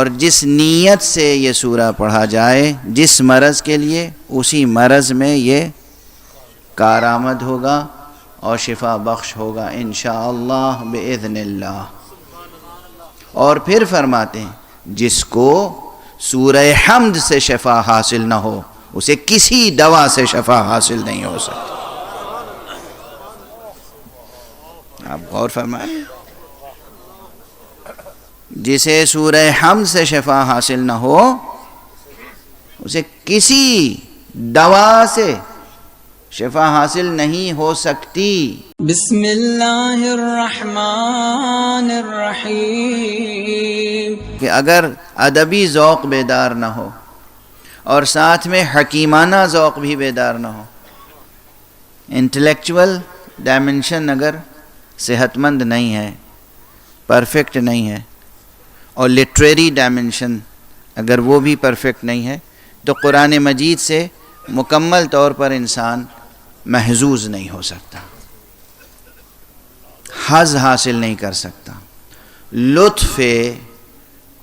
اور جس نیت سے یہ سورہ پڑھا جائے جس مرض کے لیے، اسی مرض میں یہ کارآمد ہوگا اور شفا بخش ہوگا انشاءاللہ بإذن اللہ۔ اور پھر فرماتے ہیں جس کو سورہ حمد سے شفا حاصل نہ ہو اسے کسی دوا سے شفا حاصل نہیں ہو سکتی۔ آپ غور فرمائیں، جسے سورہ حمد سے شفا حاصل نہ ہو اسے کسی دوا سے شفا حاصل نہیں ہو سکتی۔ بسم اللہ الرحمن الرحیم۔ کہ اگر ادبی ذوق بیدار نہ ہو اور ساتھ میں حکیمانہ ذوق بھی بیدار نہ ہو، انٹلیکچول ڈائمنشن اگر صحت مند نہیں ہے، پرفیکٹ نہیں ہے، اور لٹریری ڈائمنشن اگر وہ بھی پرفیکٹ نہیں ہے، تو قرآن مجید سے مکمل طور پر انسان محظوظ نہیں ہو سکتا، حظ حاصل نہیں کر سکتا، لطف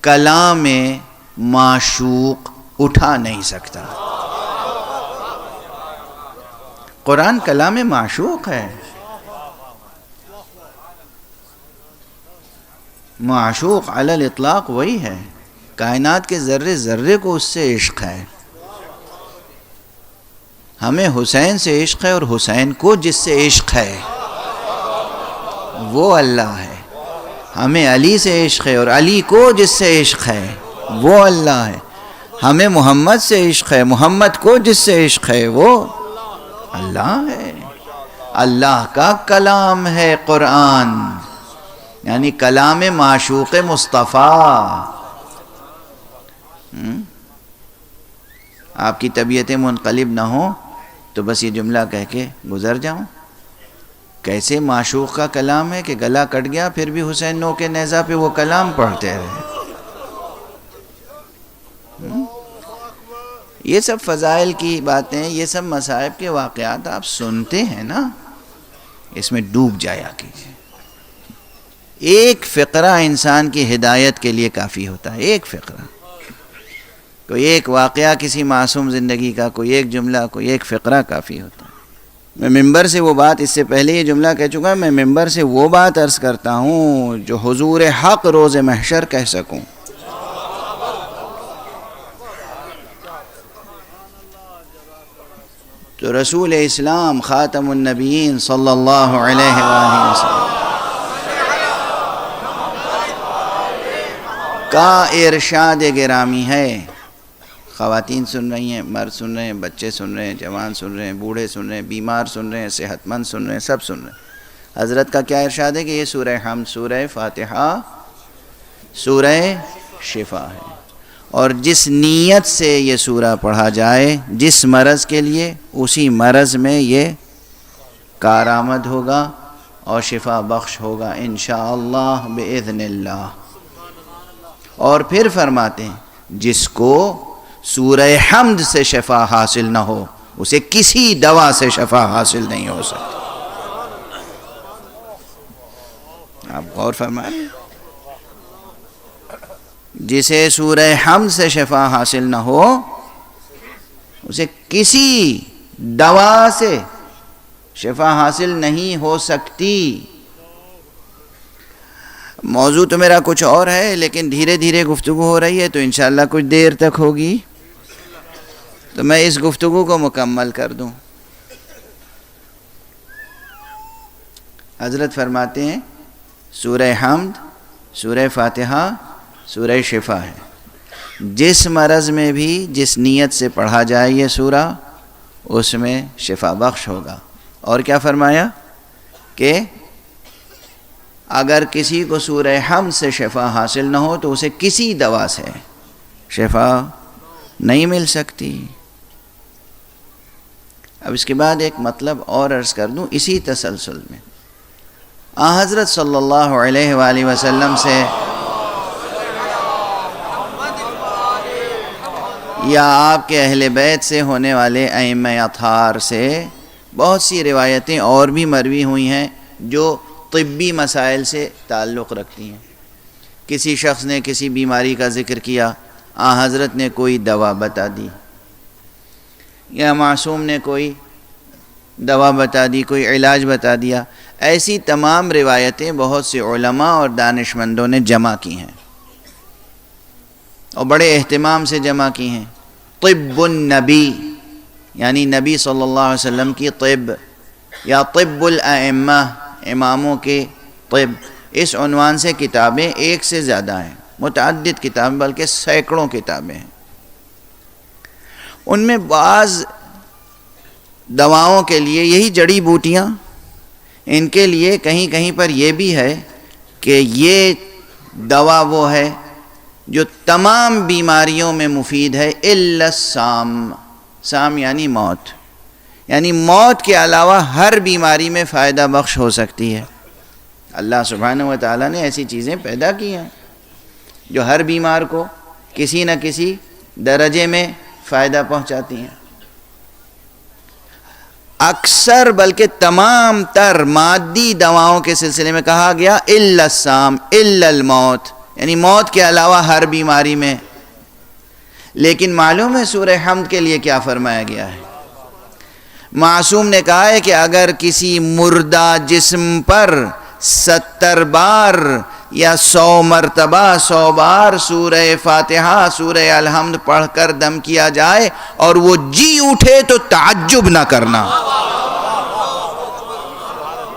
کلام معشوق اٹھا نہیں سکتا۔ قرآن کلام معشوق ہے، معشوق علی الاطلاق وہی ہے، کائنات کے ذرے ذرے کو اس سے عشق ہے۔ ہمیں حسین سے عشق ہے اور حسین کو جس سے عشق ہے وہ اللہ ہے، ہمیں علی سے عشق ہے اور علی کو جس سے عشق ہے وہ اللہ ہے، ہمیں محمد سے عشق ہے، محمد کو جس سے عشق ہے وہ اللہ ہے۔ اللہ کا کلام ہے قرآن، یعنی کلام معشوق مصطفیٰ۔ آپ کی طبیعتیں منقلب نہ ہوں تو بس یہ جملہ کہہ کے گزر جاؤں، کیسے معشوق کا کلام ہے کہ گلا کٹ گیا پھر بھی حسین نو کے نیزہ پہ وہ کلام پڑھتے رہے۔ یہ سب فضائل کی باتیں، یہ سب مصائب کے واقعات آپ سنتے ہیں نا، اس میں ڈوب جایا کیجیے۔ ایک فقرہ انسان کی ہدایت کے لیے کافی ہوتا ہے، ایک فقرہ، کوئی ایک واقعہ کسی معصوم زندگی کا، کوئی ایک جملہ، کوئی ایک فقرہ کافی ہوتا ہے۔ میں ممبر سے وہ بات، اس سے پہلے یہ جملہ کہہ چکا، میں ممبر سے وہ بات عرض کرتا ہوں جو حضور حق روز محشر کہہ سکوں۔ تو رسول اسلام خاتم النبیین صلی اللہ علیہ وآلہ وسلم کا ارشاد گرامی ہے۔ خواتین سن رہی ہیں، مرد سن رہے ہیں، بچے سن رہے ہیں، جوان سن رہے ہیں، بوڑھے سن رہے ہیں، بیمار سن رہے ہیں، صحت مند سن رہے ہیں، سب سن رہے ہیں۔ حضرت کا کیا ارشاد ہے کہ یہ سورہ حمد، سورہ فاتحہ، سورہ شفا ہے، اور جس نیت سے یہ سورہ پڑھا جائے جس مرض کے لیے، اسی مرض میں یہ کارآمد ہوگا اور شفا بخش ہوگا انشاءاللہ بإذن اللہ۔ اور پھر فرماتے ہیں جس کو سورہ حمد سے شفا حاصل نہ ہو اسے کسی دوا سے شفا حاصل نہیں ہو سکتی۔ آپ غور فرمائیں، جسے سورہ حمد سے شفا حاصل نہ ہو اسے کسی دوا سے شفا حاصل نہیں ہو سکتی۔ موضوع تو میرا کچھ اور ہے، لیکن دھیرے دھیرے گفتگو ہو رہی ہے تو انشاءاللہ کچھ دیر تک ہوگی، تو میں اس گفتگو کو مکمل کر دوں۔ حضرت فرماتے ہیں سورہ حمد، سورہ فاتحہ، سورہ شفا ہے، جس مرض میں بھی جس نیت سے پڑھا جائے یہ سورہ اس میں شفا بخش ہوگا۔ اور کیا فرمایا کہ اگر کسی کو سورہ حمد سے شفا حاصل نہ ہو تو اسے کسی دوا سے شفا نہیں مل سکتی۔ اب اس کے بعد ایک مطلب اور عرض کر دوں اسی تسلسل میں۔ حضرت صلی اللہ علیہ وآلہ وسلم سے یا آپ کے اہل بیت سے ہونے والے ائمہ اطہار سے بہت سی روایتیں اور بھی مروی ہوئی ہیں جو طبی مسائل سے تعلق رکھتی ہیں۔ کسی شخص نے کسی بیماری کا ذکر کیا، حضرت نے کوئی دوا بتا دی، یا معصوم نے کوئی دوا بتا دی، کوئی علاج بتا دیا. ایسی تمام روایتیں بہت سے علماء اور دانشمندوں نے جمع کی ہیں اور بڑے اہتمام سے جمع کی ہیں. طب النبی یعنی نبی صلی اللہ علیہ وسلم کی طب، یا طب الائمہ اماموں کے طب، اس عنوان سے کتابیں ایک سے زیادہ ہیں، متعدد کتابیں، بلکہ سینکڑوں کتابیں ہیں. ان میں بعض دواؤں کے لیے یہی جڑی بوٹیاں، ان کے لیے کہیں کہیں پر یہ بھی ہے کہ یہ دوا وہ ہے جو تمام بیماریوں میں مفید ہے الا السام. سام یعنی موت، یعنی موت کے علاوہ ہر بیماری میں فائدہ بخش ہو سکتی ہے. اللہ سبحانہ و تعالیٰ نے ایسی چیزیں پیدا کی ہیں جو ہر بیمار کو کسی نہ کسی درجے میں فائدہ پہنچاتی ہیں. اکثر بلکہ تمام تر مادی دواؤں کے سلسلے میں کہا گیا الا السام الا الموت، یعنی موت کے علاوہ ہر بیماری میں. لیکن معلوم ہے سورہ حمد کے لیے کیا فرمایا گیا ہے؟ معصوم نے کہا ہے کہ اگر کسی مردہ جسم پر 70 بار یا 100 مرتبہ 100 بار سورہ فاتحہ سورہ الحمد پڑھ کر دم کیا جائے اور وہ جی اٹھے تو تعجب نہ کرنا.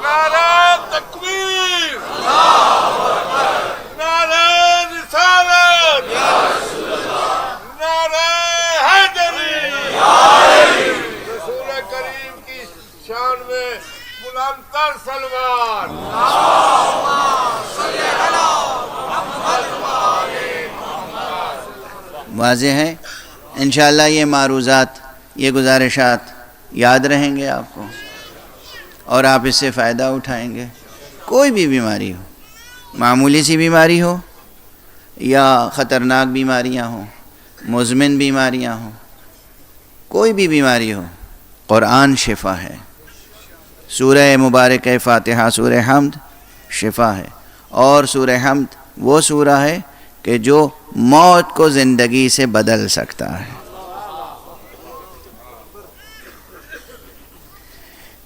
نعرہ تکبیر، نعرہ رسالت، نعرہ حیدری. رسول کریم کی شان میں بلند تر سلوات. واضح ہے انشاءاللہ یہ معروضات، یہ گزارشات یاد رہیں گے آپ کو اور آپ اس سے فائدہ اٹھائیں گے. کوئی بھی بیماری ہو، معمولی سی بیماری ہو یا خطرناک بیماریاں ہوں، مزمن بیماریاں ہوں، کوئی بھی بیماری ہو، قرآن شفا ہے. سورہ مبارک فاتحہ سورہ حمد شفا ہے، اور سورہ حمد وہ سورہ ہے کہ جو موت کو زندگی سے بدل سکتا ہے.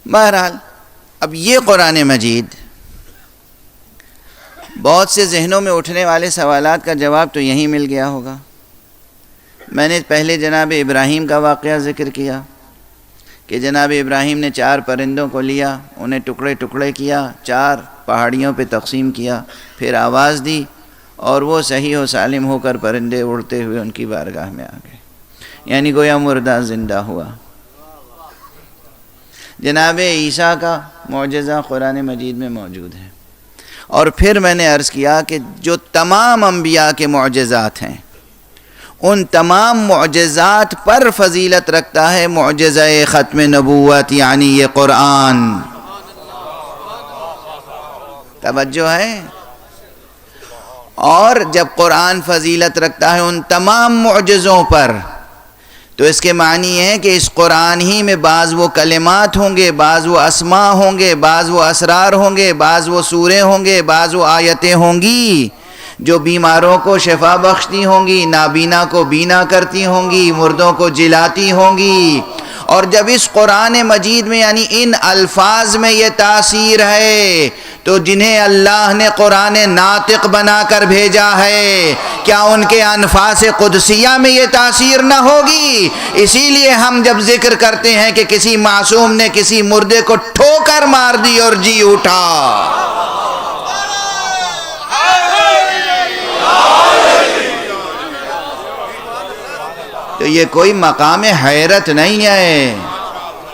بہرحال اب یہ قرآن مجید، بہت سے ذہنوں میں اٹھنے والے سوالات کا جواب تو یہیں مل گیا ہوگا. میں نے پہلے جناب ابراہیم کا واقعہ ذکر کیا کہ جناب ابراہیم نے 4 پرندوں کو لیا، انہیں ٹکڑے ٹکڑے کیا، 4 پہاڑیوں پہ تقسیم کیا، پھر آواز دی اور وہ صحیح و سالم ہو کر پرندے اڑتے ہوئے ان کی بارگاہ میں آ گئے، یعنی گویا مردہ زندہ ہوا. جناب عیسیٰ کا معجزہ قرآن مجید میں موجود ہے. اور پھر میں نے عرض کیا کہ جو تمام انبیاء کے معجزات ہیں، ان تمام معجزات پر فضیلت رکھتا ہے معجزہ ختم نبوت، یعنی یہ قرآن. توجہ ہے؟ اور جب قرآن فضیلت رکھتا ہے ان تمام معجزوں پر، تو اس کے معنی یہ ہے کہ اس قرآن ہی میں بعض وہ کلمات ہوں گے، بعض وہ اسماء ہوں گے، بعض وہ اسرار ہوں گے، بعض وہ سورے ہوں گے، بعض وہ آیتیں ہوں گی جو بیماروں کو شفا بخشتی ہوں گی، نابینا کو بینا کرتی ہوں گی، مردوں کو جلاتی ہوں گی. اور جب اس قرآن مجید میں یعنی ان الفاظ میں یہ تاثیر ہے، تو جنہیں اللہ نے قرآن ناطق بنا کر بھیجا ہے، کیا ان کے انفاس قدسیہ میں یہ تاثیر نہ ہوگی؟ اسی لیے ہم جب ذکر کرتے ہیں کہ کسی معصوم نے کسی مردے کو ٹھوکر مار دی اور جی اٹھا، تو یہ کوئی مقام حیرت نہیں ہے،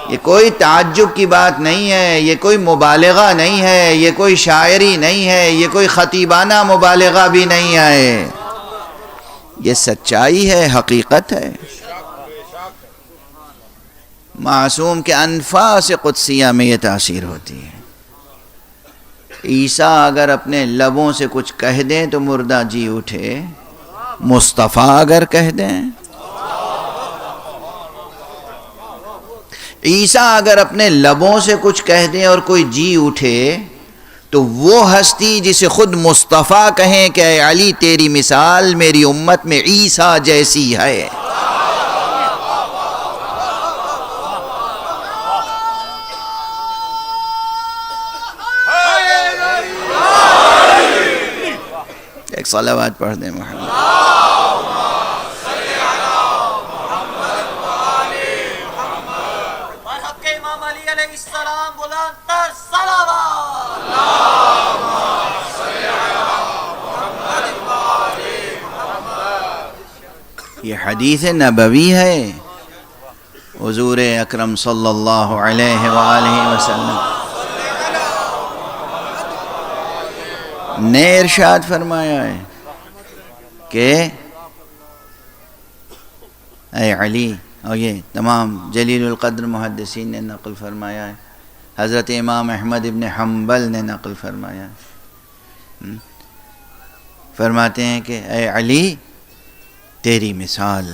یہ کوئی تعجب کی بات نہیں ہے، یہ کوئی مبالغہ نہیں ہے، یہ کوئی شاعری نہیں ہے، یہ کوئی خطیبانہ مبالغہ بھی نہیں ہے. یہ سچائی ہے، حقیقت ہے. معصوم کے انفاس قدسیہ میں یہ تاثیر ہوتی ہے. عیسیٰ اگر اپنے لبوں سے کچھ کہہ دیں تو مردہ جی اٹھے، مصطفیٰ اگر کہہ دیں، عیسیٰ اگر اپنے لبوں سے کچھ کہہ دیں اور کوئی جی اٹھے، تو وہ ہستی جسے خود مصطفیٰ کہیں کہ اے علی تیری مثال میری امت میں عیسیٰ جیسی ہے. ایک صلوات پڑھ دیں محمد. امام علی علیہ السلام بلند تر صلوات. یہ حدیث نبوی ہے. حضور اکرم صلی اللہ علیہ وآلہ وسلم نے ارشاد فرمایا ہے کہ اے علی، اور یہ تمام جلیل القدر محدثین نے نقل فرمایا ہے، حضرت امام احمد ابن حنبل نے نقل فرمایا ہے. فرماتے ہیں کہ اے علی تیری مثال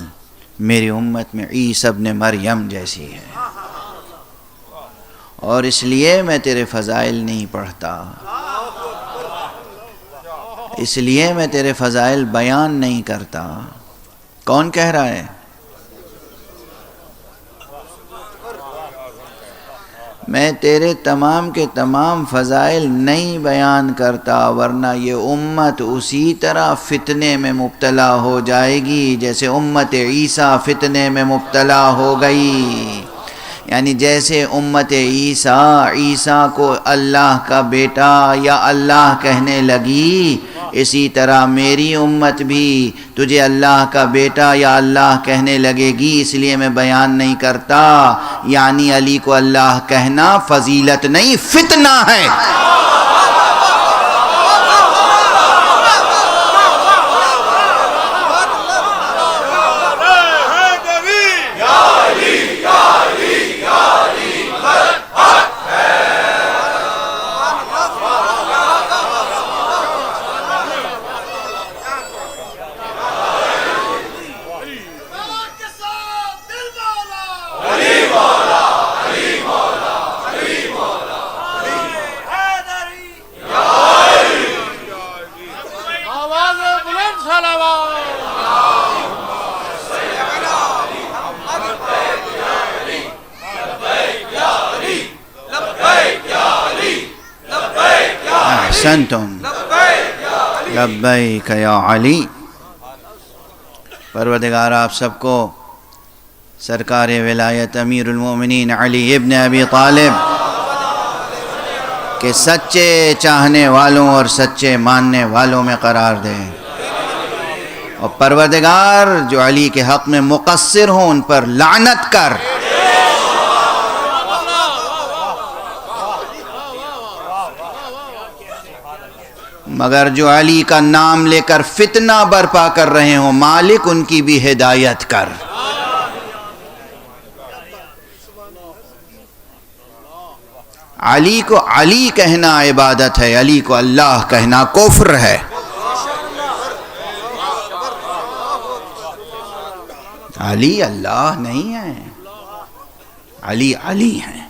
میری امت میں عیسی ابن مریم جیسی ہے، اور اس لیے میں تیرے فضائل نہیں پڑھتا، اس لیے میں تیرے فضائل بیان نہیں کرتا. کون کہہ رہا ہے؟ میں تیرے تمام کے تمام فضائل نہیں بیان کرتا، ورنہ یہ امت اسی طرح فتنے میں مبتلا ہو جائے گی جیسے امت عیسیٰ فتنے میں مبتلا ہو گئی. یعنی جیسے امت عیسیٰ کو اللہ کا بیٹا یا اللہ کہنے لگی، اسی طرح میری امت بھی تجھے اللہ کا بیٹا یا اللہ کہنے لگے گی، اس لیے میں بیان نہیں کرتا. یعنی علی کو اللہ کہنا فضیلت نہیں، فتنہ ہے. احسنتم لبیک یا علی. پروردگار آپ سب کو سرکار ولایت امیر المومنین علی ابن ابی طالب کے سچے چاہنے والوں اور سچے ماننے والوں میں قرار دے، اور پروردگار جو علی کے حق میں مقصر ہوں ان پر لعنت کر. مگر جو علی کا نام لے کر فتنہ برپا کر رہے ہوں مالک ان کی بھی ہدایت کر. علی کو علی کہنا عبادت ہے، علی کو اللہ کہنا کفر ہے. علی اللہ نہیں ہے، علی علی ہیں.